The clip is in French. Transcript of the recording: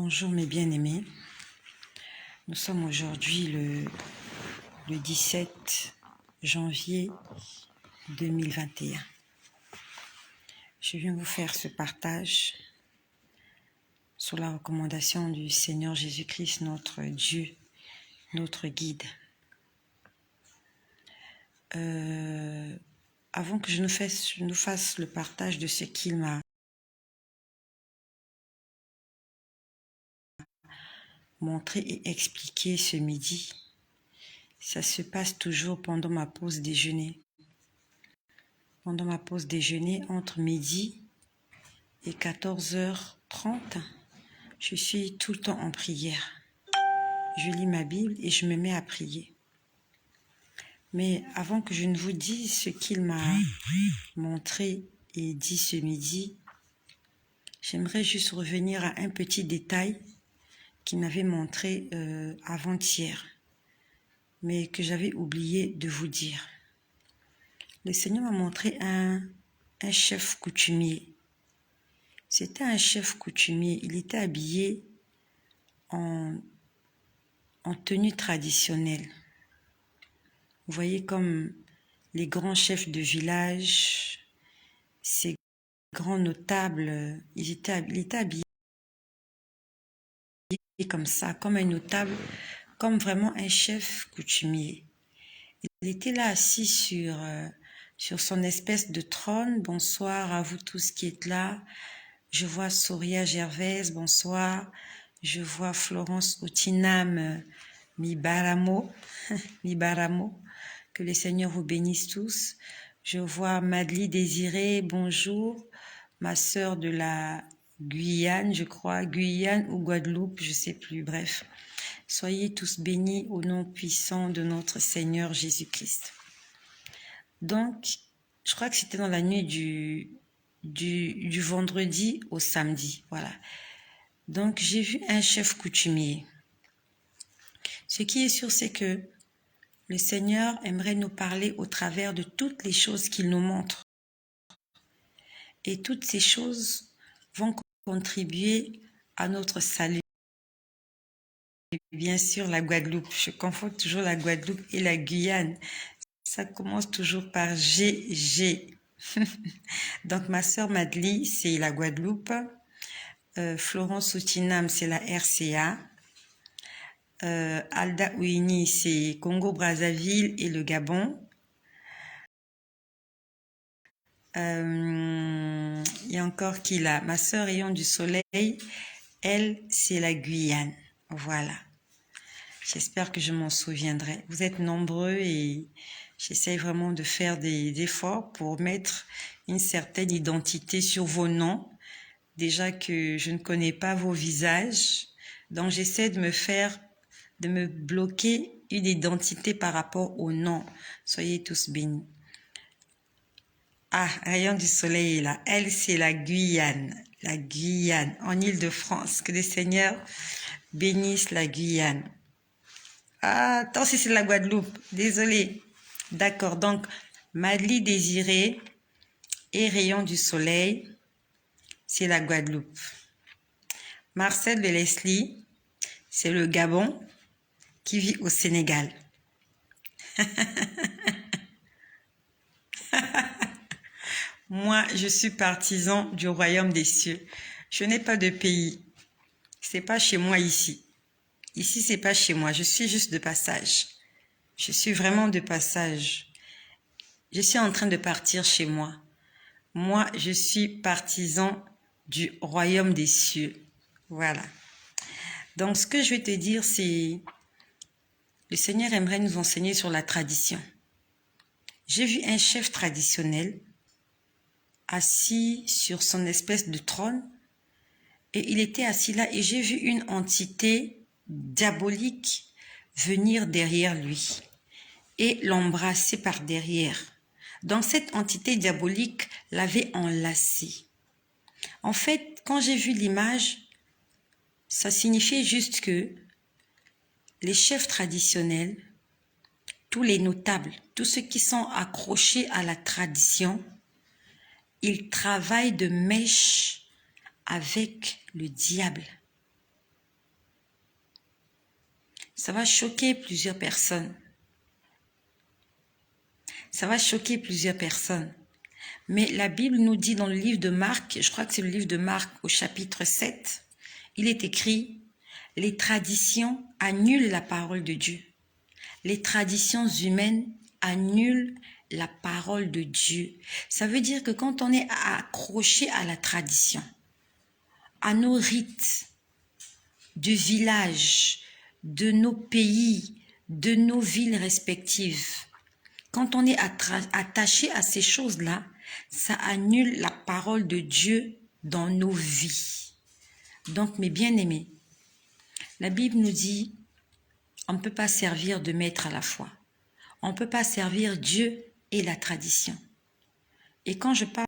Bonjour mes bien-aimés, nous sommes aujourd'hui le 17 janvier 2021. Je viens vous faire ce partage sur la recommandation du Seigneur Jésus-Christ, notre Dieu, notre guide. Avant que je nous fasse le partage de ce qu'il m'a montré et expliqué ce midi, ça se passe toujours pendant ma pause déjeuner. Pendant ma pause déjeuner, entre midi et 14h30, je suis tout le temps en prière. Je lis ma Bible et je me mets à prier. Mais avant que je ne vous dise ce qu'il m'a montré et dit ce midi, j'aimerais juste revenir à un petit détail qu'il m'avait montré avant-hier, mais que j'avais oublié de vous dire. Le Seigneur m'a montré un chef coutumier. C'était un chef coutumier. Il était habillé en tenue traditionnelle. Vous voyez, comme les grands chefs de village, ces grands notables, il était habillé comme ça, comme un notable, comme vraiment un chef coutumier. Il était là assis sur son espèce de trône. Bonsoir à vous tous qui êtes là. Je vois Soria Gervaise, bonsoir. Je vois Florence Otinam Mibaramo, Mibaramo. Que le Seigneur vous bénisse tous. Je vois Madly Désirée, bonjour. Ma sœur de la Guyane, je crois, Guyane ou Guadeloupe, je sais plus, bref. Soyez tous bénis au nom puissant de notre Seigneur Jésus-Christ. Donc, je crois que c'était dans la nuit du vendredi au samedi, voilà. Donc, j'ai vu un chef coutumier. Ce qui est sûr, c'est que le Seigneur aimerait nous parler au travers de toutes les choses qu'il nous montre. Et toutes ces choses vont contribuer à notre salut. Bien sûr, la Guadeloupe. Je confonds toujours la Guadeloupe et la Guyane. Ça commence toujours par GG. Donc, ma sœur Madly, c'est la Guadeloupe. Florence Soutinam, c'est la RCA. Alda Ouini, c'est Congo-Brazzaville et le Gabon. Il y a encore qui là? Ma sœur Rayon du Soleil, elle, c'est la Guyane. Voilà. J'espère que je m'en souviendrai. Vous êtes nombreux et j'essaie vraiment de faire des efforts pour mettre une certaine identité sur vos noms. Déjà que je ne connais pas vos visages. Donc, j'essaie de me bloquer une identité par rapport au nom. Soyez tous bénis. Ah, Rayon du Soleil est là. Elle, c'est la Guyane. La Guyane, en Île-de-France. Que le Seigneur bénisse la Guyane. Ah, attends, si c'est la Guadeloupe. Désolée. D'accord, donc, Madly Désirée et Rayon du Soleil, c'est la Guadeloupe. Marcel de Leslie, c'est le Gabon qui vit au Sénégal. Moi, je suis partisan du royaume des cieux. Je n'ai pas de pays. C'est pas chez moi ici. Ici, c'est pas chez moi. Je suis juste de passage. Je suis vraiment de passage. Je suis en train de partir chez moi. Moi, je suis partisan du royaume des cieux. Voilà. Donc, ce que je vais te dire, c'est le Seigneur aimerait nous enseigner sur la tradition. J'ai vu un chef traditionnel assis sur son espèce de trône et il était assis là et j'ai vu une entité diabolique venir derrière lui et l'embrasser par derrière. Donc cette entité diabolique l'avait enlacé. En fait, quand j'ai vu l'image, ça signifiait juste que les chefs traditionnels, tous les notables, tous ceux qui sont accrochés à la tradition, ils travaillent de mèche avec le diable. Ça va choquer plusieurs personnes. Ça va choquer plusieurs personnes. Mais la Bible nous dit dans le livre de Marc, je crois que c'est le livre de Marc au chapitre 7, il est écrit « Les traditions annulent la parole de Dieu. Les traditions humaines annulent la parole de Dieu. » Ça veut dire que quand on est accroché à la tradition, à nos rites du village, de nos pays, de nos villes respectives, quand on est attaché à ces choses-là, ça annule la parole de Dieu dans nos vies. Donc, mes bien-aimés, la Bible nous dit, on ne peut pas servir deux maîtres à la fois. On ne peut pas servir Dieu et la tradition. Et quand je parle